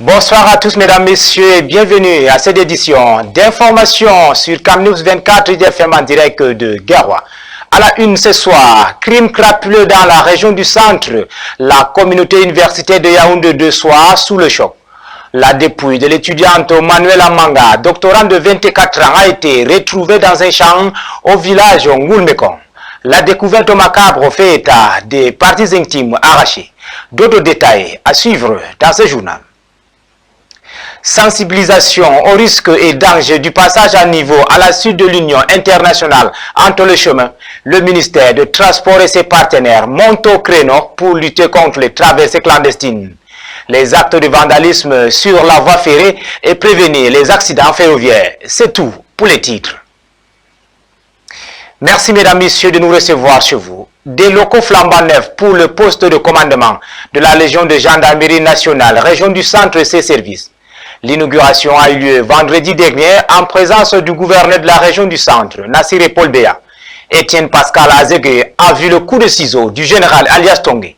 Bonsoir à tous mesdames, messieurs et bienvenue à cette édition d'information sur CamNews 24 IDFM en direct de Garoua. À la une ce soir, crime crapuleux dans la région du centre. La communauté universitaire de Yaoundé de soir sous le choc. La dépouille de l'étudiante Manuela Amanga, doctorante de 24 ans, a été retrouvée dans un champ au village Ngoulmekong. La découverte macabre fait état des parties intimes arrachées. D'autres détails à suivre dans ce journal. Sensibilisation aux risques et dangers du passage à niveau à la suite de l'Union internationale entre le chemin. Le ministère des Transports et ses partenaires montent au créneau pour lutter contre les traversées clandestines, les actes de vandalisme sur la voie ferrée et prévenir les accidents ferroviaires. C'est tout pour les titres. Merci mesdames, messieurs de nous recevoir chez vous. Des locaux flambant neufs pour le poste de commandement de la Légion de gendarmerie nationale, région du centre et ses services. L'inauguration a eu lieu vendredi dernier en présence du gouverneur de la région du centre, Nassiré Paul Béa. Étienne Pascal Azégué a vu le coup de ciseau du général Alias Tongué.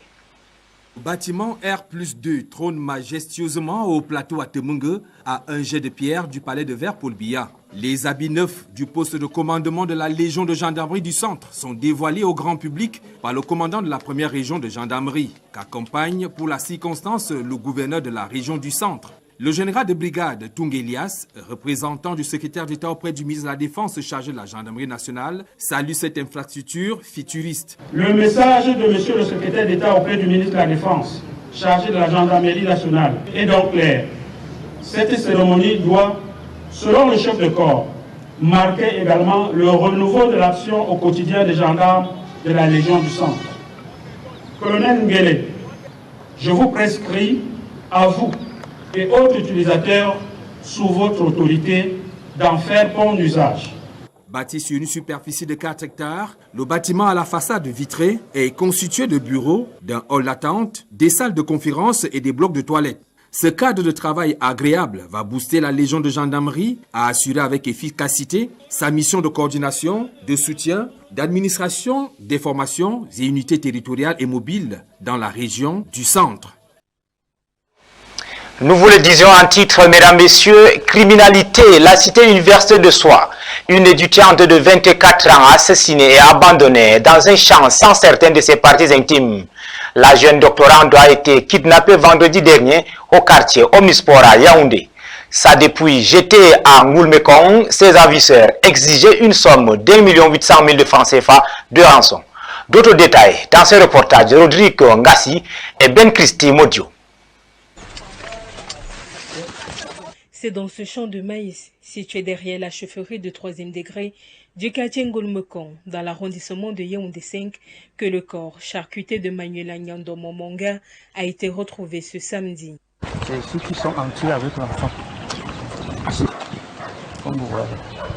Le bâtiment R+2 trône majestueusement au plateau à Temungue, à un jet de pierre du palais de verre Paul Biya. Les habits neufs du poste de commandement de la Légion de gendarmerie du centre sont dévoilés au grand public par le commandant de la première région de gendarmerie, qu'accompagne pour la circonstance le gouverneur de la région du centre. Le général de brigade Tung Elias, représentant du secrétaire d'État auprès du ministre de la Défense chargé de la gendarmerie nationale, salue cette infrastructure futuriste. Le message de monsieur le secrétaire d'État auprès du ministre de la Défense chargé de la gendarmerie nationale est donc clair. Cette cérémonie doit, selon le chef de corps, marquer également le renouveau de l'action au quotidien des gendarmes de la Légion du Centre. Colonel Nguele, je vous prescris à vous et autres utilisateurs sous votre autorité d'en faire bon usage. Bâti sur une superficie de 4 hectares, le bâtiment à la façade vitrée est constitué de bureaux, d'un hall d'attente, des salles de conférence et des blocs de toilettes. Ce cadre de travail agréable va booster la Légion de gendarmerie à assurer avec efficacité sa mission de coordination, de soutien, d'administration, des formations et unités territoriales et mobiles dans la région du centre. Nous vous le disions en titre, mesdames, messieurs, criminalité, la cité universitaire de Soie. Une étudiante de 24 ans assassinée et abandonnée dans un champ sans certaines de ses parties intimes. La jeune doctorante a été kidnappée vendredi dernier au quartier Omispora, Yaoundé. Sa dépouille jetée à Ngoulmekong, ses avisseurs exigeaient une somme d'1,8 million de francs CFA de rançon. D'autres détails dans ce reportage de Rodrigue Ngassi et Ben Christy Modio. C'est dans ce champ de maïs, situé derrière la chefferie de 3e degré du quartier Ngoulmekong, dans l'arrondissement de Yaoundé 5, que le corps charcuté de Manuela Nyando Momonga a été retrouvé ce samedi. C'est ceux qui sont entrés avec l'enfant. Comme vous voyez,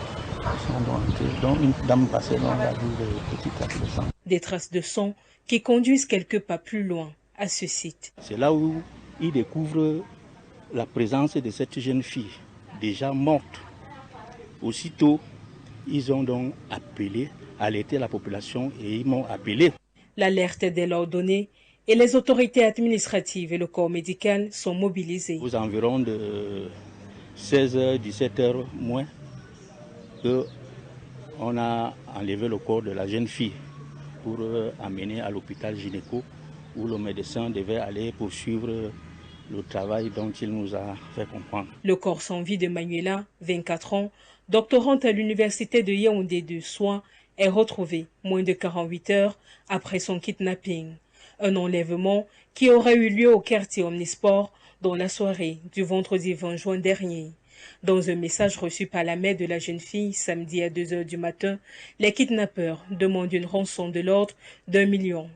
ils sont entrés, dont une dame passée dans la rue de Petit Taxe de sang. Des traces de sang qui conduisent quelques pas plus loin à ce site. C'est là où ils découvrent la présence de cette jeune fille, déjà morte. Aussitôt, ils ont donc alerté la population et ils m'ont appelé. L'alerte est dès lors donnée et les autorités administratives et le corps médical sont mobilisés. Aux environs de 16h, 17h moins, on a enlevé le corps de la jeune fille pour amener à l'hôpital gynéco où le médecin devait aller poursuivre le travail dont il nous a fait comprendre. Le corps sans vie de Manuela, 24 ans, doctorante à l'université de Yaoundé de Soie, est retrouvé moins de 48 heures après son kidnapping. Un enlèvement qui aurait eu lieu au quartier Omnisport dans la soirée du vendredi 20 juin dernier. Dans un message reçu par la mère de la jeune fille samedi à 2 heures du matin, les kidnappeurs demandent une rançon de l'ordre d'1,8 million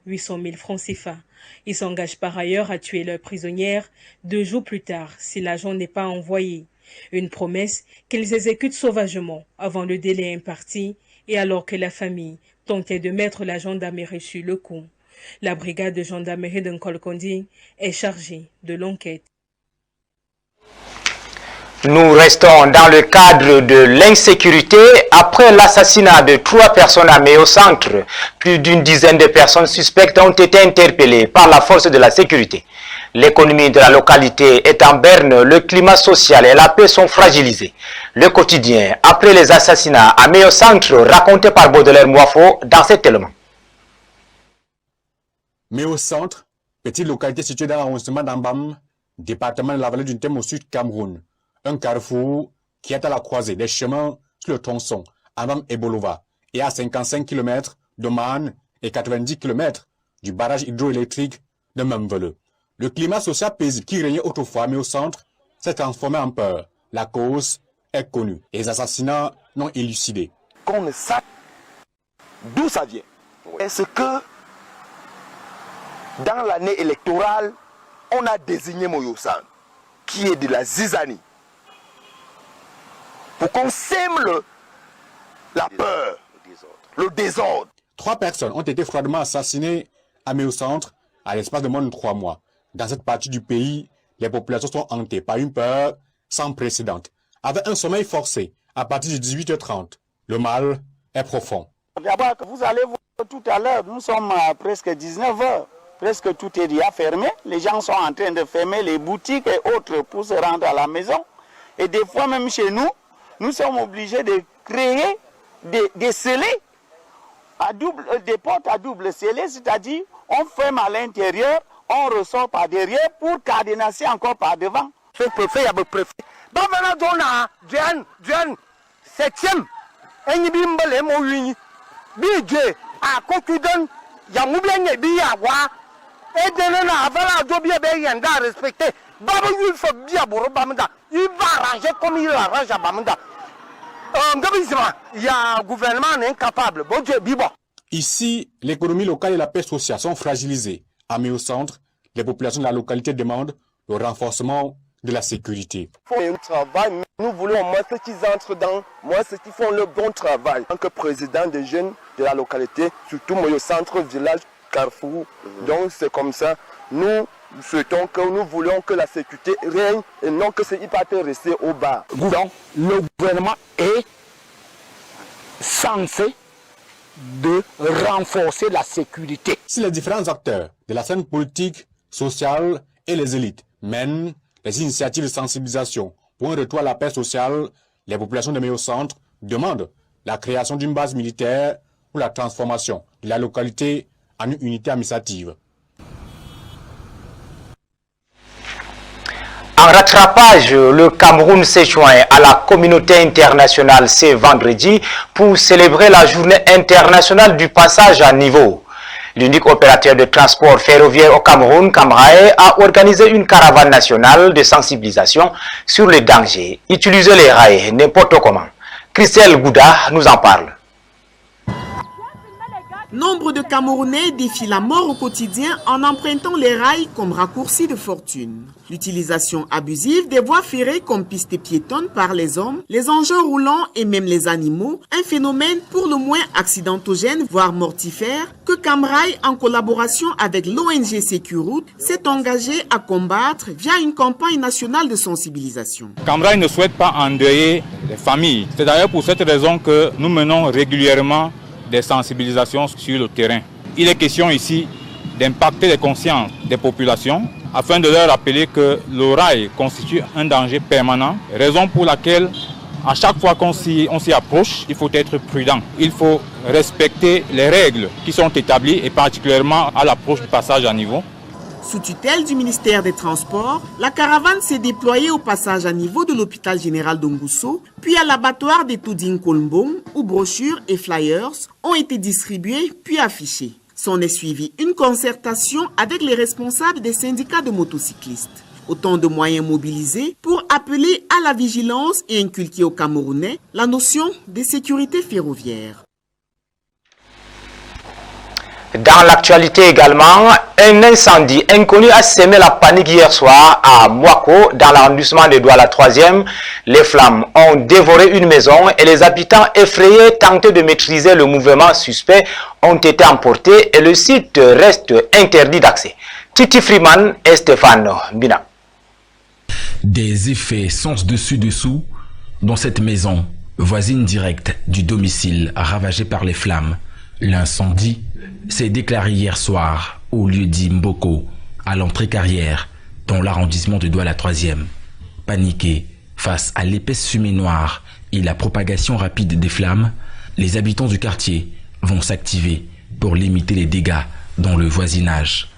francs CFA. Ils s'engagent par ailleurs à tuer leur prisonnière 2 jours plus tard si l'argent n'est pas envoyé. Une promesse qu'ils exécutent sauvagement avant le délai imparti et alors que la famille tentait de mettre la gendarmerie sur le coup. La brigade de gendarmerie d'Nkolkondi est chargée de l'enquête. Nous restons dans le cadre de l'insécurité. Après l'assassinat de 3 personnes à Méo-Centre, plus d'une dizaine de personnes suspectes ont été interpellées par la force de la sécurité. L'économie de la localité est en berne, le climat social et la paix sont fragilisés. Le quotidien, après les assassinats à Méo-Centre, raconté par Baudelaire Mouafo dans cet élément. Méo-Centre, petite localité située dans l'arrondissement d'Ambam, département de la vallée du Thème au sud Cameroun. Un carrefour qui est à la croisée des chemins sur le tronçon Ambam et Bolova et à 55 km de Man et 90 km du barrage hydroélectrique de Memvele. Le climat social paisible qui régnait autrefois à Méo-Centre s'est transformé en peur. La cause est connue et les assassinats non élucidés. Qu'on ne sache d'où ça vient. Est-ce que dans l'année électorale, on a désigné Moyo-Centre, qui est de la zizanie, pour qu'on sème la peur, le désordre. 3 personnes ont été froidement assassinées à Méo-Centre à l'espace de moins de 3 mois. Dans cette partie du pays, les populations sont hantées par une peur sans précédent. Avec un sommeil forcé à partir de 18h30, le mal est profond. D'abord, vous allez voir tout à l'heure, nous sommes à presque 19h. Presque tout est déjà fermé. Les gens sont en train de fermer les boutiques et autres pour se rendre à la maison. Et des fois, même chez nous, nous sommes obligés de créer des scellés, des portes à double scellé, c'est-à-dire on ferme à l'intérieur, on ressort par derrière pour cadenasser encore par devant. Le préfet, il y a le préfet. Bavana Dona, Jen, 7e, Enibimbe, Mouni, Bidje, à Kokuden, Yamoubien, Biawa. Et de là, avant la Dobia Beyanda respecté, Babou il faut bien pour Bamanda. Il va arranger comme il arrange à Bamanda. Il y a un gouvernement incapable. Bon Dieu, Bibo. Ici, l'économie locale et la paix sociale sont fragilisées. À Méo-Centre, les populations de la localité demandent le renforcement de la sécurité. Nous voulons moins ceux qui entrent dans, moins ceux qui font le bon travail. En tant que président des jeunes de la localité, surtout Méo-Centre, village, Carrefour. Donc c'est comme ça, nous souhaitons que nous voulons que la sécurité règne et non que c'est pas rester au bas. Donc le gouvernement est censé de renforcer la sécurité. Si les différents acteurs de la scène politique, sociale et les élites mènent les initiatives de sensibilisation pour un retour à la paix sociale, les populations de Méo-Centre demandent la création d'une base militaire ou la transformation de la localité en une unité administrative. En rattrapage, le Cameroun s'est joint à la communauté internationale ce vendredi pour célébrer la journée internationale du passage à niveau. L'unique opérateur de transport ferroviaire au Cameroun, Camrae, a organisé une caravane nationale de sensibilisation sur les dangers. Utiliser les rails n'importe comment. Christelle Gouda nous en parle. Nombre de Camerounais défient la mort au quotidien en empruntant les rails comme raccourci de fortune. L'utilisation abusive des voies ferrées comme pistes piétonnes par les hommes, les engins roulants et même les animaux, un phénomène pour le moins accidentogène, voire mortifère, que Camrail, en collaboration avec l'ONG Sécuroute, s'est engagé à combattre via une campagne nationale de sensibilisation. Camrail ne souhaite pas endeuiller les familles. C'est d'ailleurs pour cette raison que nous menons régulièrement des sensibilisations sur le terrain. Il est question ici d'impacter les consciences des populations afin de leur rappeler que le rail constitue un danger permanent, raison pour laquelle à chaque fois qu'on s'y approche, il faut être prudent. Il faut respecter les règles qui sont établies et particulièrement à l'approche du passage à niveau. Sous tutelle du ministère des Transports, la caravane s'est déployée au passage à niveau de l'hôpital général d'Ongousso, puis à l'abattoir des Touding Kolmbong, où brochures et flyers ont été distribués puis affichés. S'en est suivi une concertation avec les responsables des syndicats de motocyclistes. Autant de moyens mobilisés pour appeler à la vigilance et inculquer aux Camerounais la notion de sécurité ferroviaire. Dans l'actualité également, un incendie inconnu a sémé la panique hier soir à Mouako, dans l'arrondissement de Douala 3e. Les flammes ont dévoré une maison et les habitants effrayés tentés de maîtriser le mouvement suspect ont été emportés et le site reste interdit d'accès. Titi Freeman et Stéphane Bina. Des effets sens dessus-dessous dans cette maison, voisine directe du domicile ravagé par les flammes. L'incendie s'est déclaré hier soir au lieu-dit Mboko, à l'entrée carrière, dans l'arrondissement de Douala 3e. Paniqués face à l'épaisse fumée noire et la propagation rapide des flammes, les habitants du quartier vont s'activer pour limiter les dégâts dans le voisinage.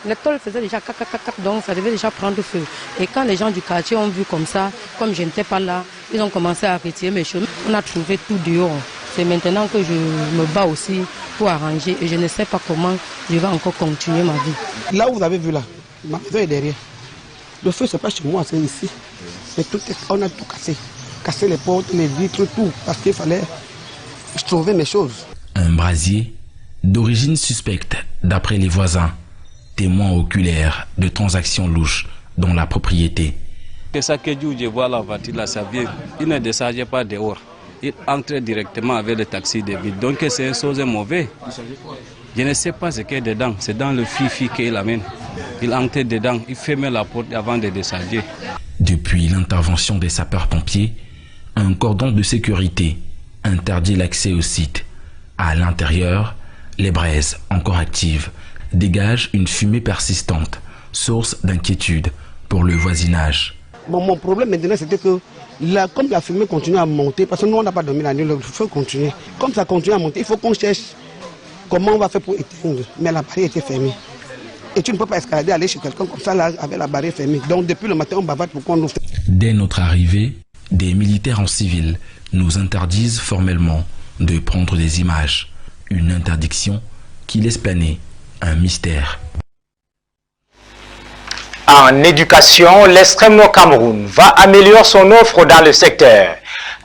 Le tôle faisait déjà cac, donc ça devait déjà prendre feu. Et quand les gens du quartier ont vu comme ça, comme je n'étais pas là, ils ont commencé à retirer mes cheveux. On a trouvé tout dehors. C'est maintenant que je me bats aussi pour arranger et je ne sais pas comment je vais encore continuer ma vie. Là où vous avez vu là, ma maison est derrière. Le feu, c'est pas chez moi, c'est ici. Mais on a tout cassé. Cassé les portes, les vitres, tout. Parce qu'il fallait sauver mes choses. Un brasier d'origine suspecte d'après les voisins. Témoins oculaires de transactions louches dans la propriété. C'est ça que je vois la voiture là, ça vient. Il ne déchargeait pas dehors. Il entrait directement avec le taxi de ville. Donc c'est une chose mauvaise. Je ne sais pas ce qu'il y a dedans. C'est dans le fifi qu'il amène. Il entrait dedans, il fermait la porte avant de décharger. Depuis l'intervention des sapeurs-pompiers, un cordon de sécurité interdit l'accès au site. À l'intérieur, les braises encore actives dégagent une fumée persistante, source d'inquiétude pour le voisinage. Bon, mon problème maintenant c'était que comme la fumée continue à monter, parce que nous on n'a pas dormi la nuit, il faut continuer. Comme ça continue à monter, il faut qu'on cherche comment on va faire pour éteindre. Mais la barrière était fermée. Et tu ne peux pas escalader, aller chez quelqu'un comme ça là, avec la barrière fermée. Donc depuis le matin on bavarde pour qu'on ouvre. Dès notre arrivée, des militaires en civil nous interdisent formellement de prendre des images. Une interdiction qui laisse planer un mystère. En éducation, l'extrême nord Cameroun va améliorer son offre dans le secteur.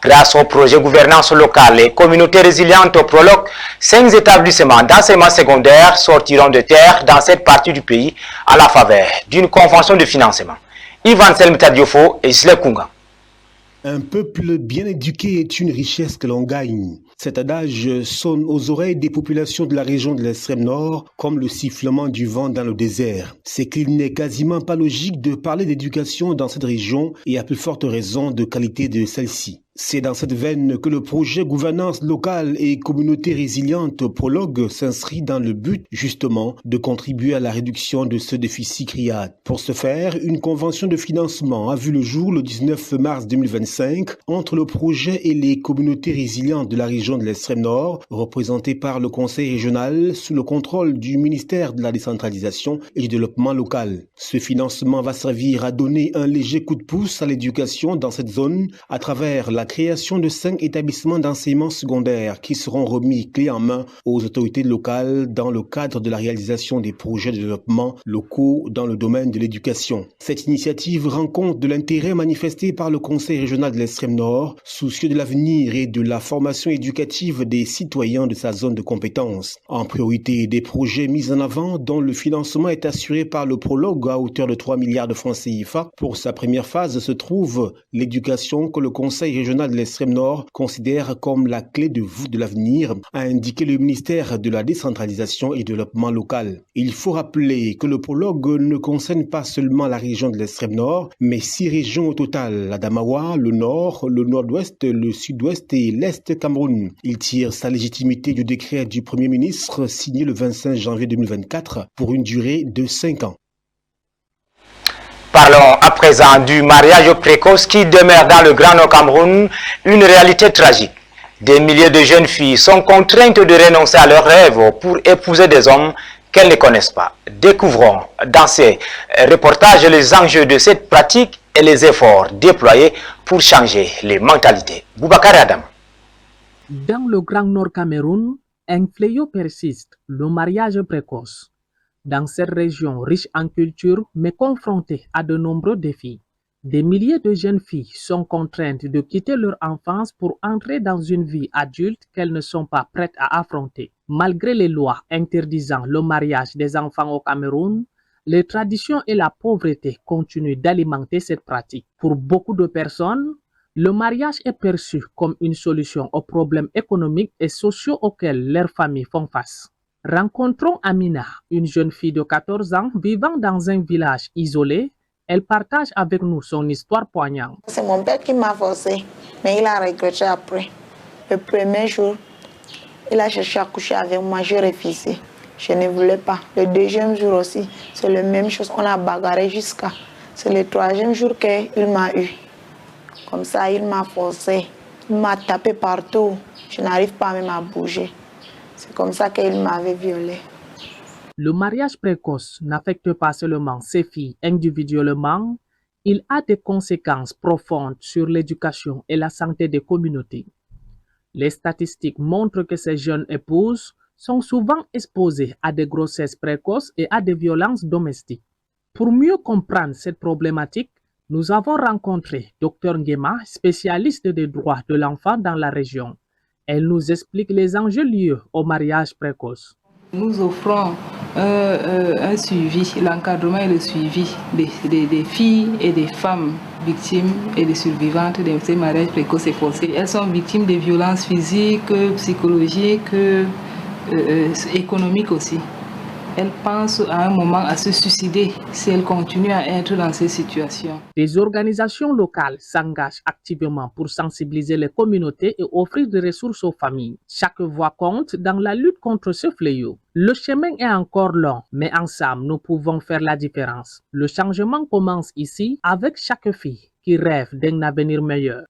Grâce au projet gouvernance locale et communauté résiliente au prologue, 5 établissements d'enseignement secondaire sortiront de terre dans cette partie du pays à la faveur d'une convention de financement. Ivan Selm Tadiofo et Isle Kunga. Un peuple bien éduqué est une richesse que l'on gagne. Cet adage sonne aux oreilles des populations de la région de l'extrême nord comme le sifflement du vent dans le désert. C'est qu'il n'est quasiment pas logique de parler d'éducation dans cette région et à plus forte raison de qualité de celle-ci. C'est dans cette veine que le projet gouvernance locale et communauté résiliente prologue s'inscrit dans le but, justement, de contribuer à la réduction de ce déficit criade. Pour ce faire, une convention de financement a vu le jour le 19 mars 2025 entre le projet et les communautés résilientes de la région de l'extrême nord, représentées par le conseil régional sous le contrôle du ministère de la décentralisation et du développement local. Ce financement va servir à donner un léger coup de pouce à l'éducation dans cette zone à travers la création de 5 établissements d'enseignement secondaire qui seront remis clé en main aux autorités locales dans le cadre de la réalisation des projets de développement locaux dans le domaine de l'éducation. Cette initiative rend compte de l'intérêt manifesté par le Conseil régional de l'extrême nord, soucieux de l'avenir et de la formation éducative des citoyens de sa zone de compétence. En priorité, des projets mis en avant dont le financement est assuré par le prologue à hauteur de 3 milliards de francs CFA. Pour sa première phase se trouve l'éducation que le Conseil régional de l'extrême nord considère comme la clé de voûte de l'avenir, a indiqué le ministère de la décentralisation et du développement local. Il faut rappeler que le prologue ne concerne pas seulement la région de l'extrême nord, mais 6 régions au total, l'Adamawa, le nord, le nord-ouest, le sud-ouest et l'est Cameroun. Il tire sa légitimité du décret du Premier ministre signé le 25 janvier 2024 pour une durée de 5 ans. Parlons à présent du mariage précoce qui demeure dans le Grand Nord Cameroun une réalité tragique. Des milliers de jeunes filles sont contraintes de renoncer à leurs rêves pour épouser des hommes qu'elles ne connaissent pas. Découvrons dans ces reportages les enjeux de cette pratique et les efforts déployés pour changer les mentalités. Boubacar Adam. Dans le Grand Nord Cameroun, un fléau persiste, le mariage précoce. Dans cette région riche en culture mais confrontée à de nombreux défis, des milliers de jeunes filles sont contraintes de quitter leur enfance pour entrer dans une vie adulte qu'elles ne sont pas prêtes à affronter. Malgré les lois interdisant le mariage des enfants au Cameroun, les traditions et la pauvreté continuent d'alimenter cette pratique. Pour beaucoup de personnes, le mariage est perçu comme une solution aux problèmes économiques et sociaux auxquels leurs familles font face. Rencontrons Amina, une jeune fille de 14 ans vivant dans un village isolé Elle partage avec nous son histoire poignante. C'est mon père qui m'a forcé, mais il a regretté après. Le premier jour, il a cherché à coucher avec moi, j'ai refusé. Je ne voulais pas. Le deuxième jour aussi, c'est la même chose. On a bagarré jusqu'à... C'est le troisième jour qu'il m'a eu. Comme ça, il m'a forcé. Il m'a tapé partout. Je n'arrive pas même à bouger. C'est comme ça qu'il m'avait violée. Le mariage précoce n'affecte pas seulement ces filles individuellement, il a des conséquences profondes sur l'éducation et la santé des communautés. Les statistiques montrent que ces jeunes épouses sont souvent exposées à des grossesses précoces et à des violences domestiques. Pour mieux comprendre cette problématique, nous avons rencontré Dr Nguema, spécialiste des droits de l'enfant dans la région. Elle nous explique les enjeux liés au mariage précoce. Nous offrons un suivi, l'encadrement et le suivi des filles et des femmes victimes et des survivantes de ces mariages précoces et forcés. Elles sont victimes de violences physiques, psychologiques, économiques aussi. Elles pensent à un moment à se suicider si elles continuent à être dans ces situations. Des organisations locales s'engagent activement pour sensibiliser les communautés et offrir des ressources aux familles. Chaque voix compte dans la lutte contre ce fléau. Le chemin est encore long, mais ensemble, nous pouvons faire la différence. Le changement commence ici avec chaque fille qui rêve d'un avenir meilleur.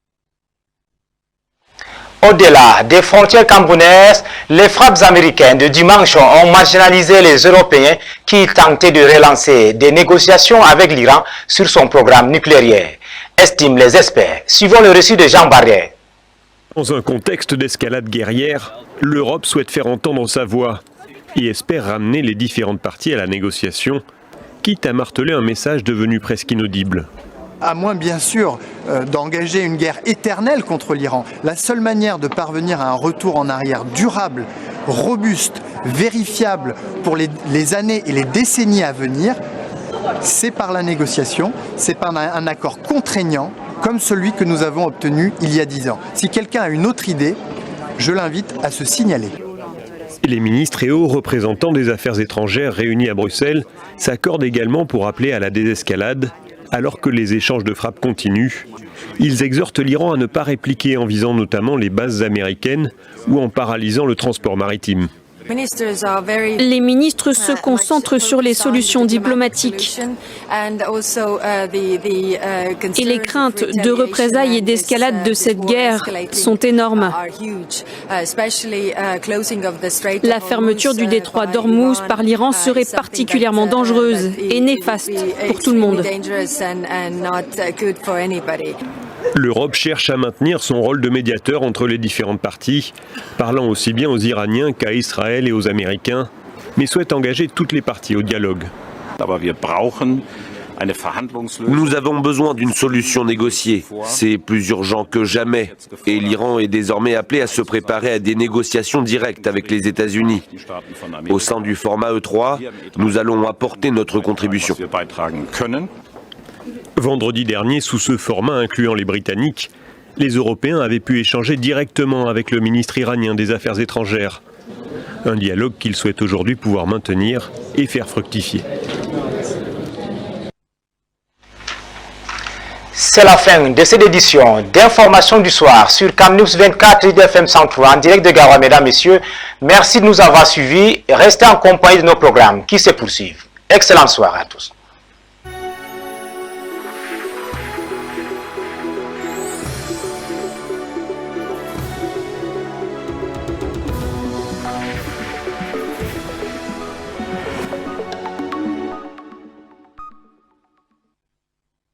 Au-delà des frontières camerounaises, les frappes américaines de dimanche ont marginalisé les Européens qui tentaient de relancer des négociations avec l'Iran sur son programme nucléaire, estiment les experts. Suivons le récit de Jean Barrière. Dans un contexte d'escalade guerrière, l'Europe souhaite faire entendre sa voix et espère ramener les différentes parties à la négociation, quitte à marteler un message devenu presque inaudible. À moins bien sûr d'engager une guerre éternelle contre l'Iran. La seule manière de parvenir à un retour en arrière durable, robuste, vérifiable pour les années et les décennies à venir, c'est par la négociation, c'est par un accord contraignant comme celui que nous avons obtenu il y a 10 ans. Si quelqu'un a une autre idée, je l'invite à se signaler. Les ministres et hauts représentants des affaires étrangères réunis à Bruxelles s'accordent également pour appeler à la désescalade. Alors que les échanges de frappes continuent, ils exhortent l'Iran à ne pas répliquer en visant notamment les bases américaines ou en paralysant le transport maritime. Les ministres se concentrent sur les solutions diplomatiques et les craintes de représailles et d'escalade de cette guerre sont énormes. La fermeture du détroit d'Ormuz par l'Iran serait particulièrement dangereuse et néfaste pour tout le monde. L'Europe cherche à maintenir son rôle de médiateur entre les différentes parties, parlant aussi bien aux Iraniens qu'à Israël et aux Américains, mais souhaite engager toutes les parties au dialogue. Nous avons besoin d'une solution négociée. C'est plus urgent que jamais. Et l'Iran est désormais appelé à se préparer à des négociations directes avec les États-Unis. Au sein du format E3, nous allons apporter notre contribution. Vendredi dernier, sous ce format incluant les Britanniques, les Européens avaient pu échanger directement avec le ministre iranien des Affaires étrangères. Un dialogue qu'ils souhaitent aujourd'hui pouvoir maintenir et faire fructifier. C'est la fin de cette édition d'information du soir sur Camnews 24 IDFM 103 en direct de Garoua. Mesdames, Messieurs, merci de nous avoir suivis. Restez en compagnie de nos programmes qui se poursuivent. Excellente soirée à tous.